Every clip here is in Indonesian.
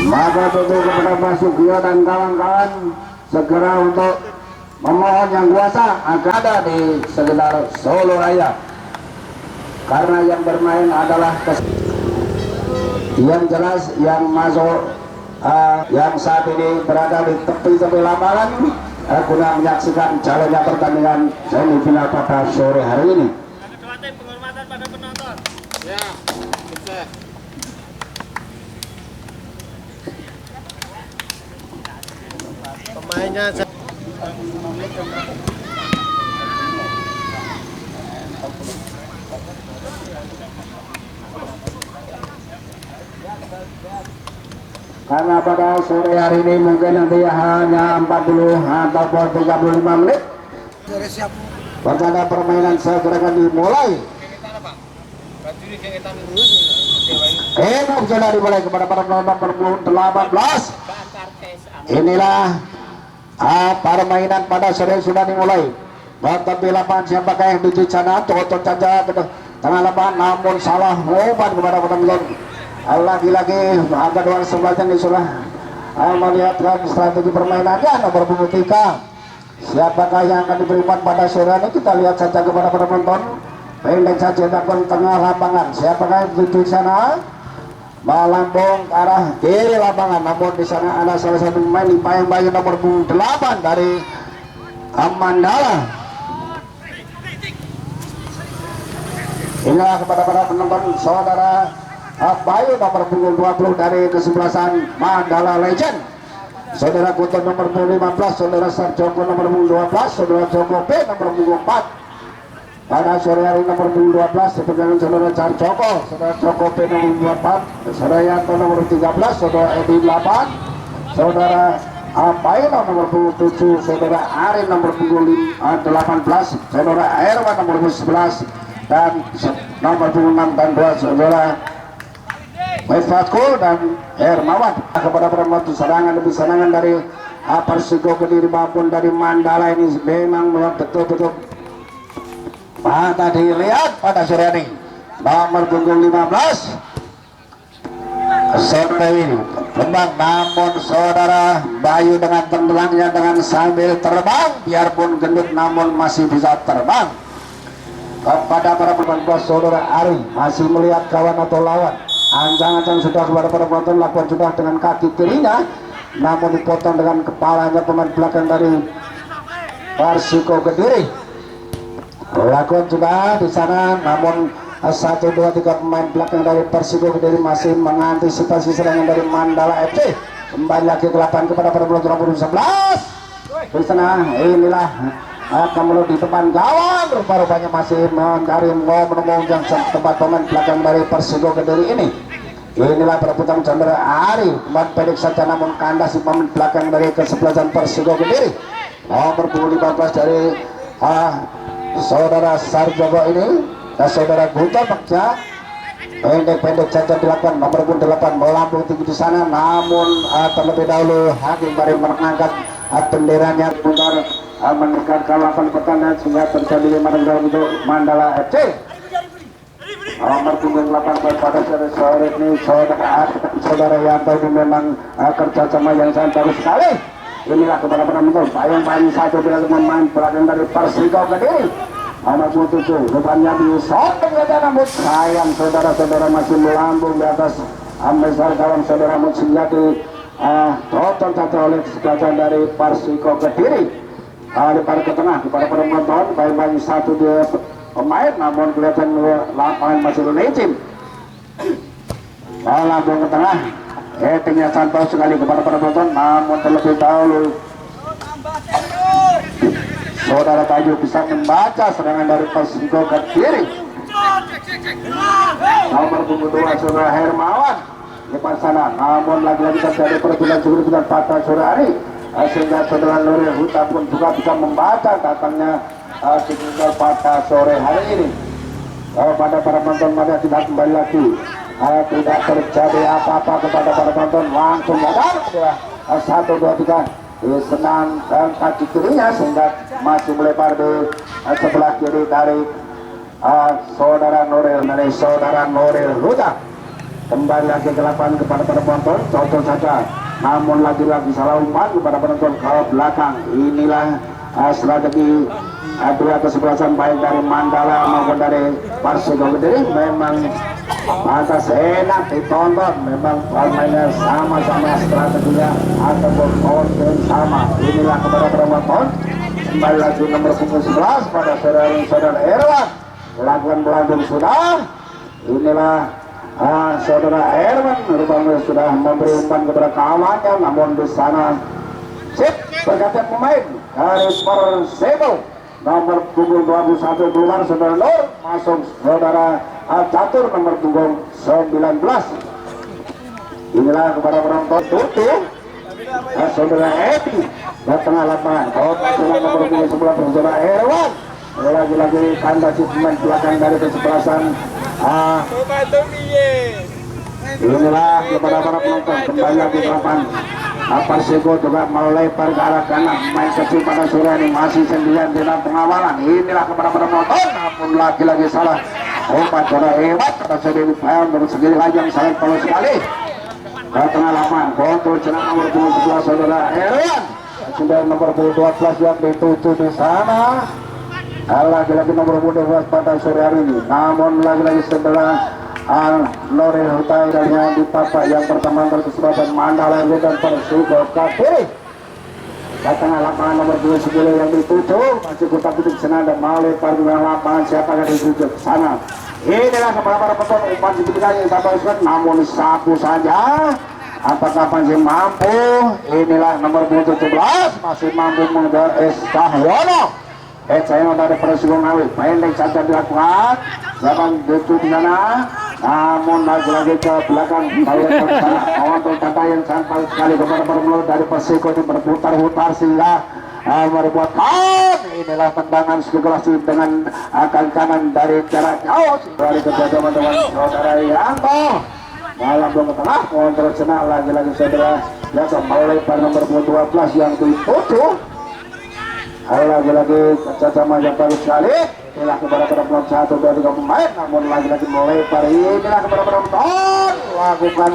Maka tentu kepada Pak Sugio dan kawan-kawan segera untuk memohon yang kuasa agar ada di sekitar Solo Raya, karena yang bermain adalah yang jelas yang masuk yang saat ini berada di tepi-tepi lapangan guna menyaksikan jalannya pertandingan semifinal pada sore hari ini. Kedua tim penghormatan pada penonton. Ya, sukses. Pemainnya karena pada sore hari ini mungkin nanti hanya 40 ataupun 35 menit pertandingan permainan segera akan dimulai. Ini sudah dimulai kepada para penonton nomor 18. Inilah permainan pada sore sudah dimulai. Tetapi lapangan siapakah yang di sana cocok saja ke tengah lapangan, namun salah umpan kepada penonton. Lagi-lagi angka dua sebelahnya disuruh melihatkan strategi permainannya nomor punggung 3. Siapakah yang akan diberikan pada sore ini, kita lihat saja kepada penonton. Pendek saja dapat tengah lapangan. Siapakah yang di sana melambung ke arah kiri lapangan, namun di sana ada salah satu pemain di bayang-bayang nomor 8 dari Mandala. Inilah kepada para penonton saudara Bayu nomor punggung 20 dari kesebelasan Mandala Legend, saudara Kuto nomor punggung 15, saudara Sarjoko nomor punggung 12, saudara Joko B nomor punggung 4. Pada sore hari nomor 12 sepegangan saudara Sarjoko, saudara Joko B nomor 24, saudara Yanto nomor 13, saudara Edi 8, saudara Baino nomor punggung 7, saudara Arin nomor punggung 18, saudara Erwan nomor 11, dan nomor punggung 6 dan 2 saudara Fatko dan Hermawan. Kepada penonton serangan demi serangan dari Persiko Kediri maupun dari Mandala ini memang betul-betul tadi lihat pada sore ini nomor punggung 15 saudara ini tembang, namun saudara Bayu dengan tenggelamnya dengan sambil terbang, biarpun gendut namun masih bisa terbang. Kepada para pemain saudara Ari masih melihat kawan atau lawan, ancang-ancang sudah kepada para penonton lakukan sudah dengan kaki kirinya, namun dipotong dengan kepalanya pemain belakang dari Persiko Kediri. Lakukan juga di sana, namun 1, 2, 3 pemain belakang dari Persiko Kediri masih mengantisipasi serangan dari Mandala FC. Kembali lagi ke lapangan kepada para penonton nomor 11. Di sana inilah akan di depan gawang, rupa-rupanya masih mencari menemukan tempat pemain belakang dari Persiko Kediri ini. Inilah perebutan Chandra Ari, pemain pendek saja namun kandas si pemain belakang dari kesebelasan Persiko Kediri. Nomor punggung 15 dari saudara Sarjoko ini dan saudara Guta Bakja, pendek-pendek saja dilakukan. Nomor punggung 8 melambung tinggi di sana, namun terlebih dahulu Hakim baru mengangkat benderanya putar meningkatkan lapangan pertandingan sehingga terjadi 5 untuk Mandala FC. Nomor punggung 18 pada sore ini saudara Yanto ini memang kerjasama yang sangat bagus sekali. Inilah kepada penonton bayang-bayang satu bila pemain belakang dari Persiko Kediri nomor 7 rupanya disotong saja, namun sayang saudara-saudara masih melambung di atas besar kawan saudara sehingga ditotong saja oleh kesebelasan dari Persiko Kediri. Lebar ke tengah kepada penonton bayang-bayang satu dia pemain, namun kelihatan lapangan masih licin. Lambung ke tengah, headingnya santai sekali kepada penonton, namun terlebih dahulu saudara Bayu bisa membaca serangan dari Persiko Kediri. Nomor punggung 2 saudara Hermawan depan sana, namun lagi-lagi terjadi perebutan dengan pada sore hari, sehingga saudara Nuril Huta pun juga bisa membaca datangnya signal pada sore hari ini. Pada para penonton pada tidak kembali lagi, tidak terjadi apa-apa kepada para penonton, langsung modal 1, 2, 3 senang dan kaki kirinya sehingga masih melebar di sebelah kiri dari saudara Nuril Huta. Kembali lagi ke lapangan kepada penonton, cocok saja. Namun lagi-lagi salah umpan kepada penonton ke belakang. Inilah strategi dua kesebelasan baik dari Mandala maupun dari Persiko Kediri. Memang atas enak ditonton, memang permainnya sama-sama strateginya ataupun konten sama. Inilah kepada penonton. Kembali lagi nomor punggung 11 pada saudara Erwan. Lakukan Belandung sudah. Inilah saudara Erwan rupanya sudah memberi umpan kepada kawannya, namun di sana sip pergantian pemain dari Persebo nomor punggung 21 keluar saudara Nur, masuk saudara Catur nomor punggung 19. Inilah kepada penonton tutup saudara Edi di tengah lapangan. Nomor punggung 11 saudara Erwan. Lagi-lagi tanda si pemain belakang dari kesebelasan. Inilah kepada para penonton kembali lagi ke lapangan. Persiko juga melebar ke arah kanan, main kecil pada sore ini masih sendirian dengan pengawalan. Inilah kepada para penonton, namun lagi-lagi salah umpan saudara hebat pada sore ini bersendiri lagi yang sangat perlu sekali. Ke tengah lapangan kontrol cenang nomor 11 saudara Erwan, sudah nomor 12 yang dituju di sana. Lagi-lagi nomor 12 pada sore hari ini, namun lagi-lagi setelah Nuril Hutai dan yang di papak yang pertama berkesempatan Mandala dan Persiko Kediri. Di tengah lapangan nomor 29 yang dituju masih kutak-kutik senada mau lebar di lapangan, siapa yang dituju ke sana. Inilah kepada para penonton umpan segitiga yang ditabaskan, namun sapu saja. Apakah masih mampu? Inilah nomor 17 masih mampu mengejar Cahyono. Cahyono dari Persiko Ngawi, pendek saja dilakukan, siapa dituju di sana. Namun lagi-lagi ke belakang saya untuk kata yang sampai sekali kepada permulu dari Persiko ini berputar-putar sehingga merepotkan. Inilah tendangan spekulasi dengan akan kanan dari jarak jauh dari kejadian dengan saudara Yanto malam belum ke tengah kontrol senang lagi-lagi saudara Yanto melebar nomor 12 yang dituju. Lagi-lagi kerjasama yang bagus sekali. Inilah kepada penonton 1, 2, 3 pemain, namun lagi-lagi melebar. Inilah kepada penonton lakukan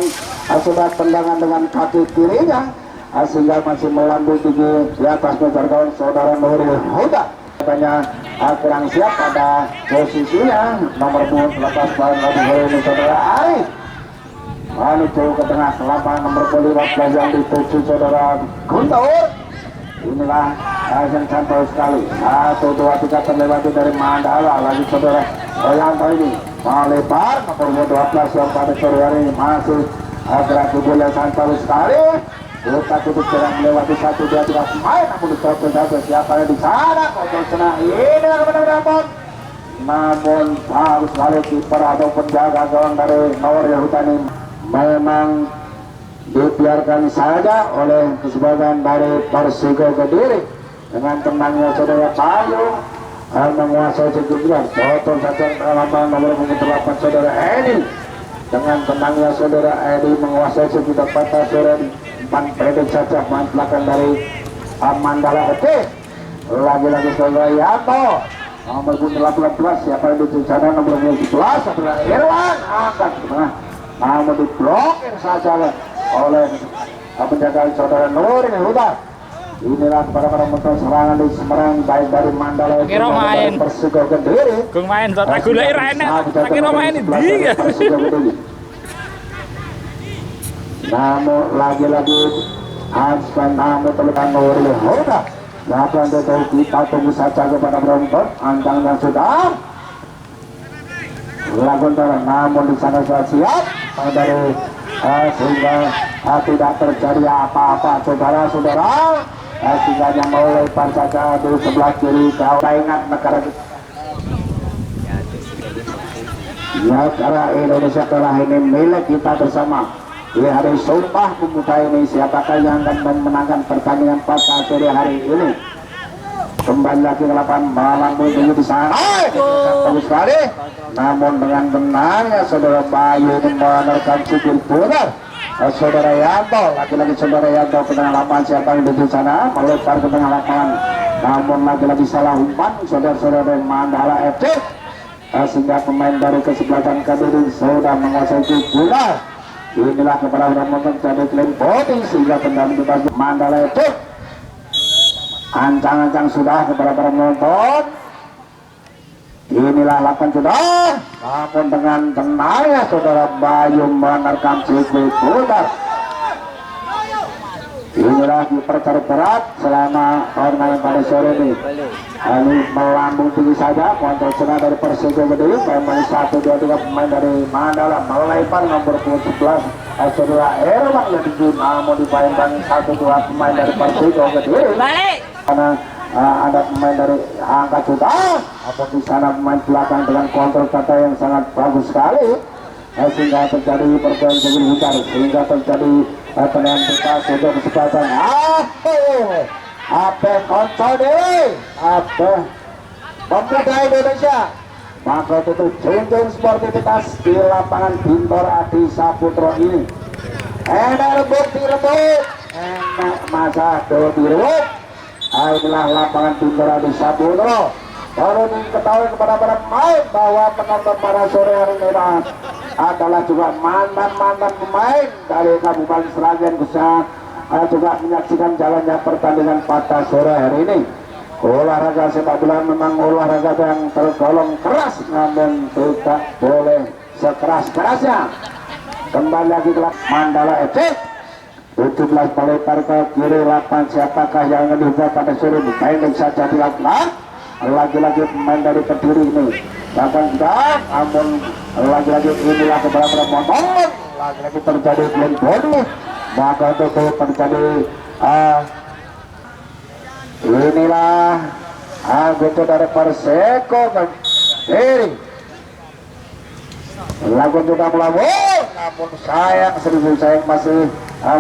sudah tendangan dengan kaki kirinya sehingga masih melambung tinggi di atas meja gawang saudara Nuril Huda. Katanya kurang siap pada posisinya nomor 18 lagi ini saudara Ari. Menuju ke tengah lapangan nomor 15 yang dituju saudara Guntur. Inilah yang santai sekali. 1, 2, 3 terlewati dari Mandala. Lagi saudara Yanto ini melebar nomor 12 yang pada sore hari ini masih gerak tubuh yang santai sekali. Kita tutup jalan melewati 1, 2, 3 pemain, namun ditutup saja siapa yang di sana. Kontrol senang ini benar-benar namun harus sekali kiper ataupun jaga gawang dari Nuril Huda memang dibiarkan saja oleh kesebelasan dari Persiko Kediri dengan tenangnya saudara Payu menguasai segitiga. Potong saja lapangan nomor 8 saudara Edi dengan tenangnya saudara Edi menguasai segitiga pada sore umpan pendek saja main belakang dari Mandala Kediri. Lagi-lagi saudara Yanto nomor 18 siapa yang di sana nomor 11 saudara Irwan angkat ke tengah namun diblokir saja oleh penjagaan saudara Nuril Huda. Inilah kepada para penonton serangan di Semarang baik dari Mandala main Persiko Kediri. Kung main sa tagulay enak. Kira main hindi. Namun lagi-lagi Hansman namun terletak Nuril Huda. Lapan tetap kita tunggu saja kepada penonton. Antangnya sudah lakukan namun di sana sudah siap dari sehingga tidak terjadi apa-apa saudara-saudara sehingga yang melebar saja di sebelah kiri kau ingat negara Indonesia telah ini milik kita bersama di hari Sumpah Pemuda ini. Siapakah yang akan memenangkan pertandingan pada sore hari ini? Kembali lagi ke lapangan malam menuju di sana. Bagus sekali. Namun dengan benarnya saudara Bayu ini menerkan sikil benar. Saudara Yanto, lagi-lagi saudara Yanto ke tengah lapangan siapa yang di sana melebar ke tengah lapangan. Namun lagi-lagi salah umpan saudara-saudara Mandala FC. sehingga pemain dari kesebelasan Kediri sudah menguasai bola. Inilah kepada penonton jadi klaim body sehingga tendangan bebas Mandala FC. Ancang-ancang sudah kepada para penonton. Inilah 8 sudah, namun dengan tenangnya saudara Bayu menerkam sirkuit putar. Inilah kiper terberat selama permainan pada sore ini. Ini melambung tinggi saja, kontrol serang dari Persiko Kediri. Pemain 1, 2, 3 pemain dari Mandala melebar nomor 11 saudara Erwan yang tinggi, namun dibayangkan 1, 2 pemain dari Persiko Kediri. Karena ada pemain dari angka sudah, atau di sana pemain belakang dengan kontrol kata yang sangat bagus sekali, sehingga terjadi perbedaan sebentar, sehingga terjadi tendangan bebas untuk kesempatan. Apa kontrol deh, apa pemuda Indonesia, maka itu junjung sportivitas di lapangan Bintor Adi Saputro ini. Enak rebut, enak masa rebut. Inilah lapangan Bintor Adi Saputro. Perlu diketahui kepada para pemain bahwa penonton pada sore hari ini adalah juga mantan-mantan pemain dari Kabupaten Sragen bisa juga menyaksikan jalannya pertandingan pada sore hari ini. Olahraga sepak bola memang olahraga yang tergolong keras, namun tidak boleh sekeras-kerasnya. Kembali lagi ke Mandala FC. 17 melebar ke kiri lapangan, siapakah yang akan dibuat pada sore ini? Pendek saja dilakukan. Lagi-lagi pemain dari Kediri ini bahkan tidak, namun lagi-lagi inilah keberapa motor, lagi-lagi terjadi blend body, maka itu terjadi inilah gitu dari Persiko Kediri. Lagu juga melambung, namun sayang masih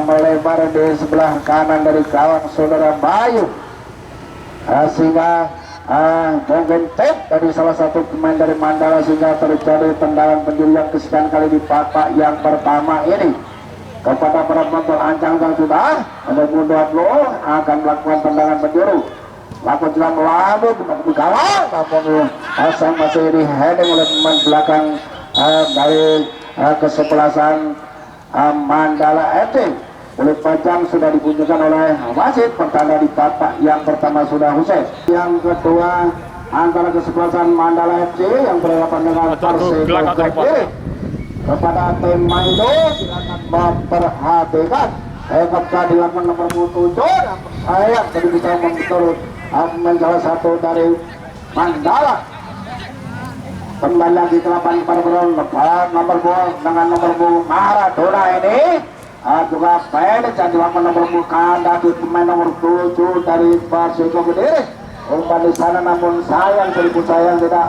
melebar di sebelah kanan dari kawan saudara Bayu, sehingga mungkin tip dari salah satu pemain dari Mandala sehingga terjadi tendangan penjuru yang kesekian kali di babak yang pertama ini. Kepada para penonton ancang-ancang sudah ada mundur akan melakukan tendangan penjuru. Laku juga melambung di gawang, namun asal masih di heading oleh pemain belakang dari kesebelasan Mandala FC. Oleh panjang sudah dibunyikan oleh wasit, pertanda di babak yang pertama sudah usai. Yang kedua antara kesebelasan Mandala FC yang berhadapan dengan Persiko Kediri. Kepada tim Maido silakan memperhatikan ketika dilakukan nomor 7 yang sayang tadi bisa menurut salah satu dari Mandala. Kembali lagi ke lapangan para nomor 2 dengan nomor Maradona ini. Juga pendek dan dilakukan nomor kanda di pemain nomor 7 dari Persiko Kediri. Umpan di sana namun sayang tidak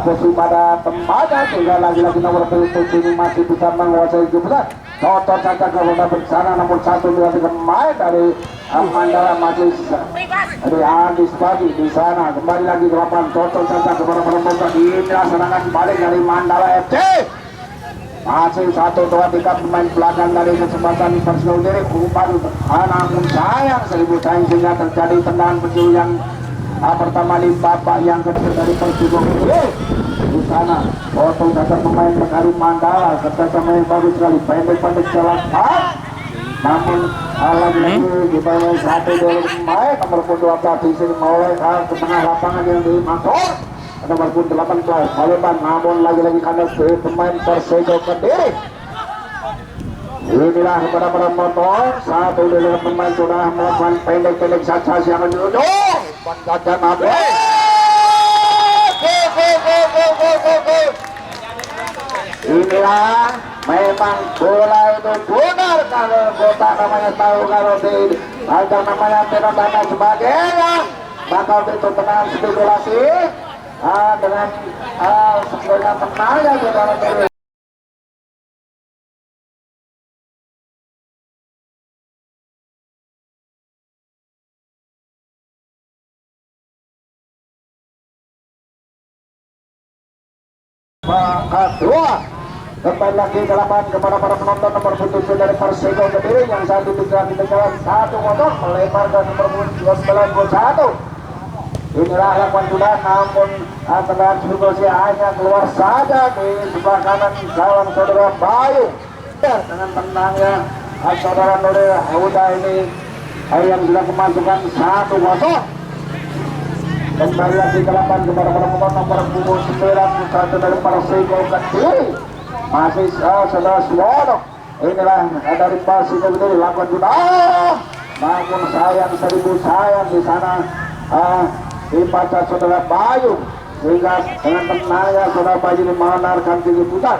posisi pada tempatnya, sehingga lagi-lagi nomor 7 ini masih bisa menguasai jumlah. Cocok saja ke roda bersana, namun 1 2 3 pemain dari Mandala masih diantisipasi di sana. Kembali lagi ke lapangan, cocok saja kepada perempuan. Inilah serangan balik dari Mandala FC. Masih 1 2 3 pemain belakang dari kesempatan Persiko Kediri. Umpan namun sayang sehingga terjadi tendangan penjuru yang pertama di babak yang kedua dari Persiko Kediri. Di sana potong saja pemain dari Mandala, kerjasama yang bagus sekali, pendek-pendek jalan namun lagi-lagi di bawah 1 2 pemain nomor 12 di sini mulai ke tengah lapangan yang dimaksud nomor 18 Maleban, namun lagi-lagi karena pemain Persiko Kediri. Inilah kepada para motor 1 2 pemain sudah melakukan pendek-pendek saja yang menuju penjaga nabi. Inilah memang bola itu benar kalau kota namanya tahu, kalau di ajang namanya tidak dan sebagainya, maka itu tenang spekulasi dengan sebenarnya tenangnya saudara dari kedua. Kembali lagi ke lapangan kepada para penonton nomor 7 dari Persiko Kediri yang saat itu telah ditinggalkan 1 motor melebar ke nomor 21. Inilah lakukan sudah, namun Tendangan situasi hanya keluar saja di sebelah kanan gawang saudara Bayu. Dengan tenangnya saudara Nuril Huda ini yang sudah kemasukan 1-0. Kembali lagi ke lapangan kepada pemain nomor punggung 91 dari Persiko Kediri. Masih saudara Suwono. Inilah dari Persiko Kediri lakukan juga. Namun sayang 1000 sayang di sana dibaca saudara Bayu, sehingga dengan tenangnya saudara Bayu menarikkan tinggi putar.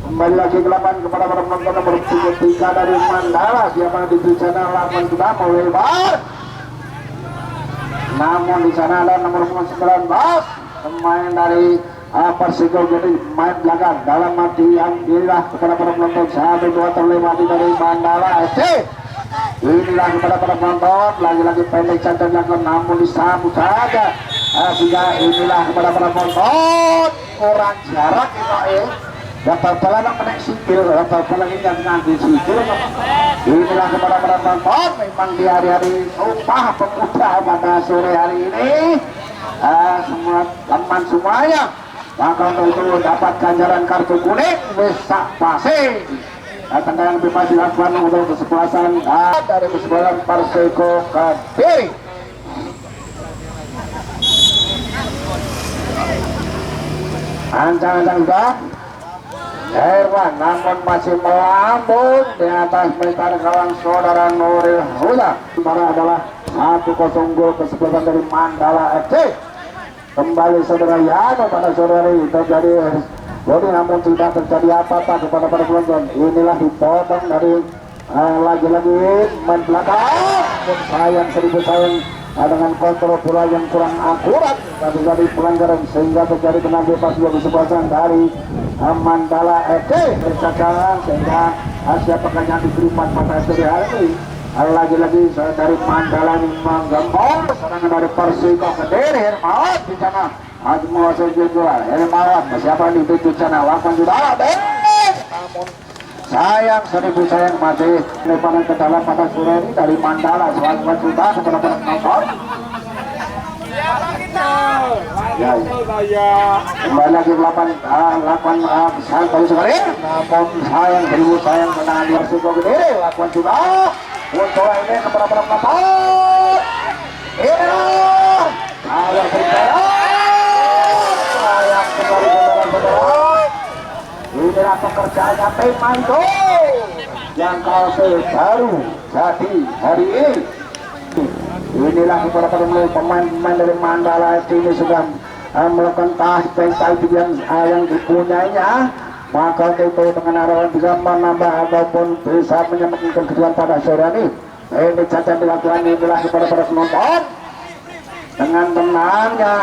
Kembali lagi ke lapangan kepada para penonton nomor 3 dari Mandala. Siapa di sana lakukan sudah melebar. Namun di sana ada nomor 19 pemain dari Persiko jadi main belakang dalam arti yang inilah kepada para penonton 1-2 terlewati dari Mandala FC. Inilah kepada para penonton lagi-lagi pendek cantik dilakukan namun disambut saja sehingga inilah kepada para penonton kurang jarak dapat pelan menek sipil dapat pelan ini yang ngambil sipil. Inilah kepada para penonton memang di hari-hari upah pemuda pada sore hari ini semua teman semuanya maka untuk itu dapat ganjaran kartu kuning besak pasir. Tendangan bebas dilakukan untuk kesebelasan dari kesebelasan Persiko Kediri. Ancang-ancang sudah Herwan namun masih melambung di atas militar gawang saudara Nuril Huda. Sementara adalah 1-0 gol kesebelasan dari Mandala FC. Kembali saudara Yano pada sore hari terjadi Bodi namun tidak terjadi apa-apa kepada para penonton. Inilah dipotong dari lagi-lagi main belakang. Sayang 1000 sayang dengan kontrol bola yang kurang akurat dan terjadi pelanggaran sehingga terjadi tenang bebas dua kesebelasan dari Mandala FC bercakaran sehingga Asia Pekan yang diberikan pada sore hari ini. Lagi-lagi dari Mandala ini menggembong serangan dari Persiko Kediri. Hermawan di sana menguasai jual Hermawan siapa di tujuh sana lakukan sudah namun sayang 1000 sayang masih lemparan ke dalam pada sore ini dari Mandala. Selamat sudah kepada penonton. Kembali lagi lakukan sayang baru sekali namun sayang 1000 sayang menang di Persiko Kediri. Lakukan sudah untuk ini kepada penonton. Sayang berbicara sayang sekali saudara-saudara. Inilah pekerjaannya tim Mando yang baru jadi hari ini. Inilah kepada pemain-pemain dari Mandala FC ini sudah melakukan tahap yang dipunyainya. Maka itu dengan harapan bisa menambah ataupun bisa menyempurnakan kejuaraan pada sore ini. Ini cacat dilakukan inilah kepada para penonton dengan tenangnya.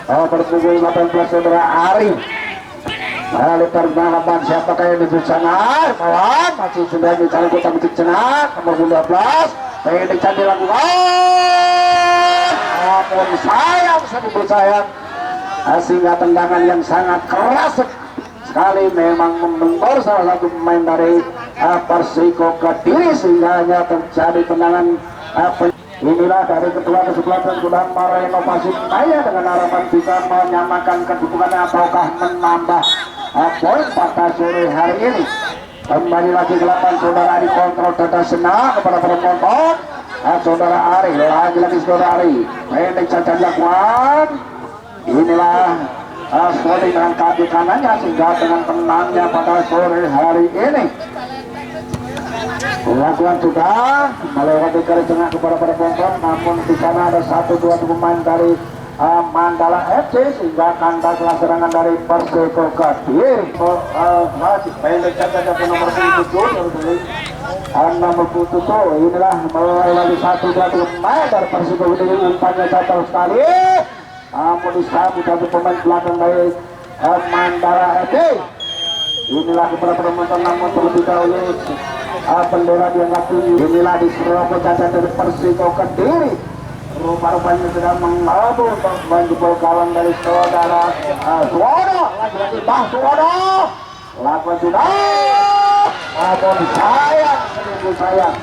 Berpukul 18 saudara Ari lebar harapan siapakah yang di sana malam masih sudah dicari kota Bukit Cenat nomor 12 ini cacat dilakukan namun sayang 1000 sayang sehingga tendangan yang sangat keras sekali memang membentur salah satu pemain dari Persiko Kediri sehingga hanya terjadi tendangan inilah dari kedua kesebelasan sudah merenovasi saya dengan harapan bisa menyamakan kedudukannya ataukah menambah poin pada sore hari ini. Kembali lagi ke lapangan saudara Ari kontrol dada senang kepada para penonton. Saudara Ari lagi-lagi saudara Ari pendek cacat dilakukan. Inilah Soli dengan kaki kanannya sehingga dengan tenangnya pada sore hari ini lakukan sudah melewati garis tengah kepada para penonton namun di sana ada 1-2 pemain dari Mandala FC sehingga kandas serangan dari Persiko Kediri. Masih pendek cacat nomor 7 nomor 7 inilah melewati 1-2 pemain dari Persiko Kediri. Umpannya jatuh sekali namun disambut satu pemain belakang dari Mandala FC. Inilah kepada penonton namun terlebih dahulu bendera diangkat tinggi. Inilah diserobot cacat dari Persiko Kediri. Rupa-rupanya sedang mengelabur untuk menjebol gawang dari saudara Suwono. Lagi-lagi Bang Suwono lakukan sudah namun sayang 1000 sayang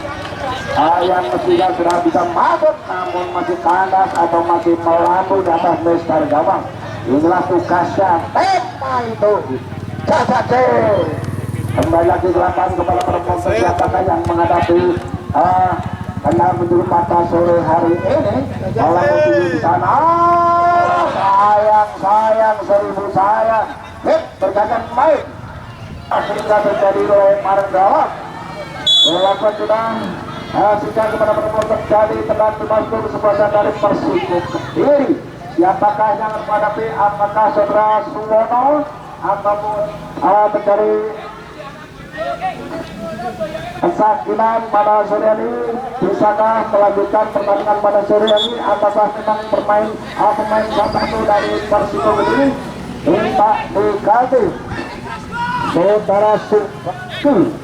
yang ketiga sudah bisa masuk namun masih kandas atau masih melambung di atas mestar gawang. Inilah tugasnya tema itu Cacace. Kembali lagi ke lapangan kepada perempuan siapakah yang menghadapi karena menjadi mata sore hari ini. Kalau menuju di sana sayang seribu sayang bergantian pemain sehingga terjadi lemparan gawang. Walaupun sudah sehingga kepada perempuan terjadi tekan dimasuk kesempatan dari Persiko Kediri. Siapakah yang menghadapi, apakah saudara Suwono ataupun terjadi kesakitan pada sore ini? Bisakah melanjutkan pertandingan pada sore ini? Apakah memang pemain satu dari Persiko Kediri minta diganti saudara Suwono?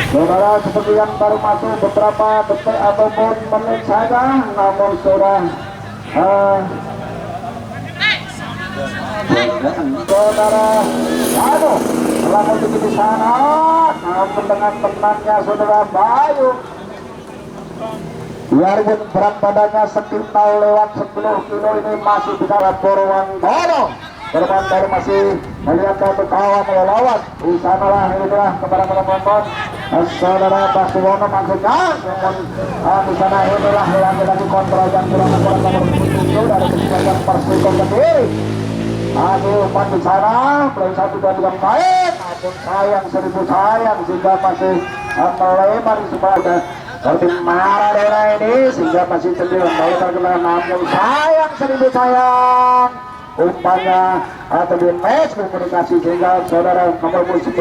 Saudara seperti yang baru masuk beberapa detik ataupun menit saja, namun sudah saudara aduh telah menuju di sana, namun dengan tenangnya saudara Bayu biarpun berat badannya sekitar lewat 10 kilo ini masih bisa Purwantono. Korban dari masih melihat ke kawan melawan di sanalah inilah kepada para penonton saudara Basuwono maksudnya di sana inilah lagi kontrol dan serangan bola nomor 7 dari kesempatan Persiko Kediri. Aduh umpan di sana play 1 2 3 main, namun sayang seribu sayang sehingga masih melebar sebagai seperti marah daerah ini sehingga masih sendiri kembali terkena, namun sayang seribu sayang umpannya atau di match komunikasi sehingga saudara nomor 19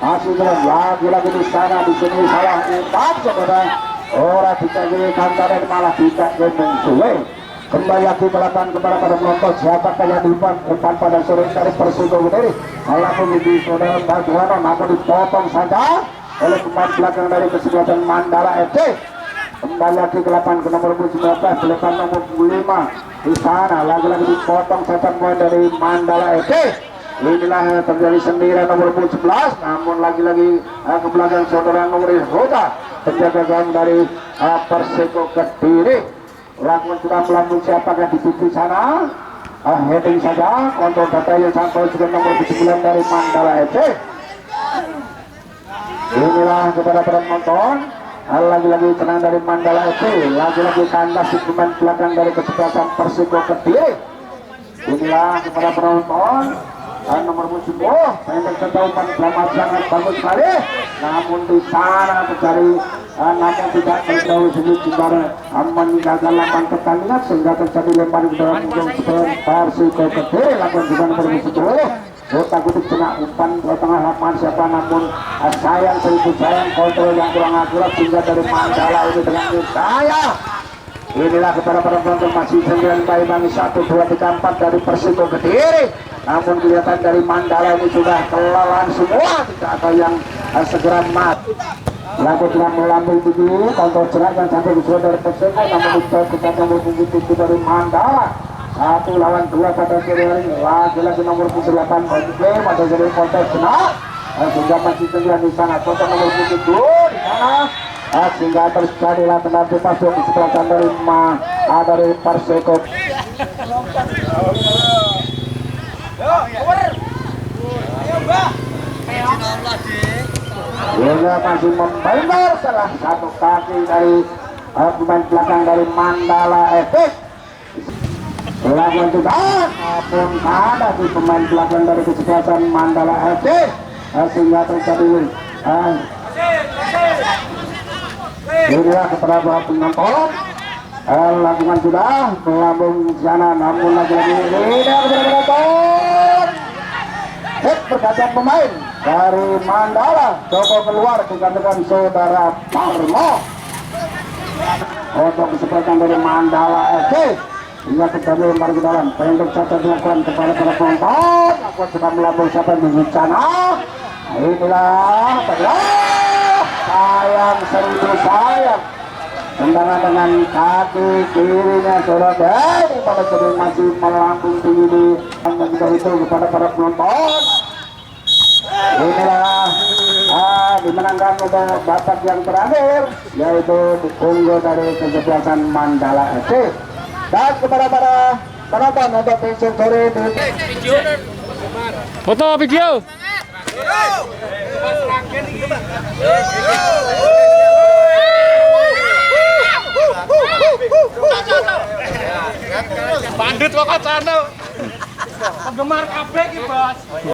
masih belum lagi di sana. Di sini salah umpan saudara orang tidak jadi kantor dan malah tidak ngomong suwe. Kembali lagi melakukan kepada para penonton siapakah yang umpan pada sore dari Persiko Kediri. Walaupun di saudara Basuwono namun dipotong saja oleh pemain belakang dari kesebelasan Mandala FC. Kembali lagi ke lapangan ke nomor 19 belakang nomor 5 di sana lagi-lagi dipotong setan poin dari Mandala FC. Inilah yang terjadi sendirian nomor 11, namun lagi-lagi ke belakang saudara Nuri Huda penjaga gawang dari Persiko Kediri. Lakukan sudah melambung siapakah di titik sana, heading saja kontrol data yang sampai juga nomor 9 dari Mandala FC. Inilah kepada penonton lagi-lagi tenang dari Mandala FC, lagi-lagi kandas di pemain belakang dari kesebelasan Persiko Kediri. Inilah kepada penonton nomor 10 pendek ketaupan selamat sangat bagus sekali, namun di sana terjadi namun tidak terjauh sedikit sebentar meninggalkan lapangan pertandingan sehingga terjadi lempar ke dalam ujung Persiko Kediri. Lakukan juga nomor 10 takut kena umpan ke tengah lapangan siapa, namun sayang seribu sayang kontrol yang kurang akurat sehingga dari Mandala ini dengan saya. Inilah kepada para penonton masih 9 bayi bagi 1 2 3 4 dari Persiko Kediri, namun kelihatan dari Mandala ini sudah kelelahan semua, tidak ada yang segera mati. Lagu telah melambung tinggi kontrol serangan sampai di dari Persiko, namun kita nomor 7 dari Mandala 1 lawan 2 pada sore hari ini. Lagi-lagi nomor 8 Oke pada sore kontes kena sehingga masih 9 di sana. Kontes nomor 7 di sana sehingga terjadilah tenang masuk di sebelah dari dari Persiko. Hingga masih membenar salah satu kaki dari pemain belakang dari Mandala FC. Lakukan juga pun ada di pemain belakang dari kesebelasan Mandala FC sehingga terjadi inilah kepada penonton lakukan sudah melambung di sana, namun lagi-lagi ini kepada penonton pergantian pemain dari Mandala coba keluar digantikan saudara Parmo untuk kesebelasan dari Mandala FC. Hingga terjadi lempar ke dalam pendek saja dilakukan kepada para penonton. Aku sudah melambung siapa di sana. Inilah sayang seribu sayang tendangan dengan kaki kirinya saudara dari pada sedang masih melambung tinggi dan juga itu kepada para penonton. Inilah di dimenangkan oleh babak yang terakhir, yaitu unggul dari kesebelasan Mandala FC. Dan kepada para penonton untuk pensiun sore di Foto video. Bandit kok channel. Penggemar kabeh iki, Bos.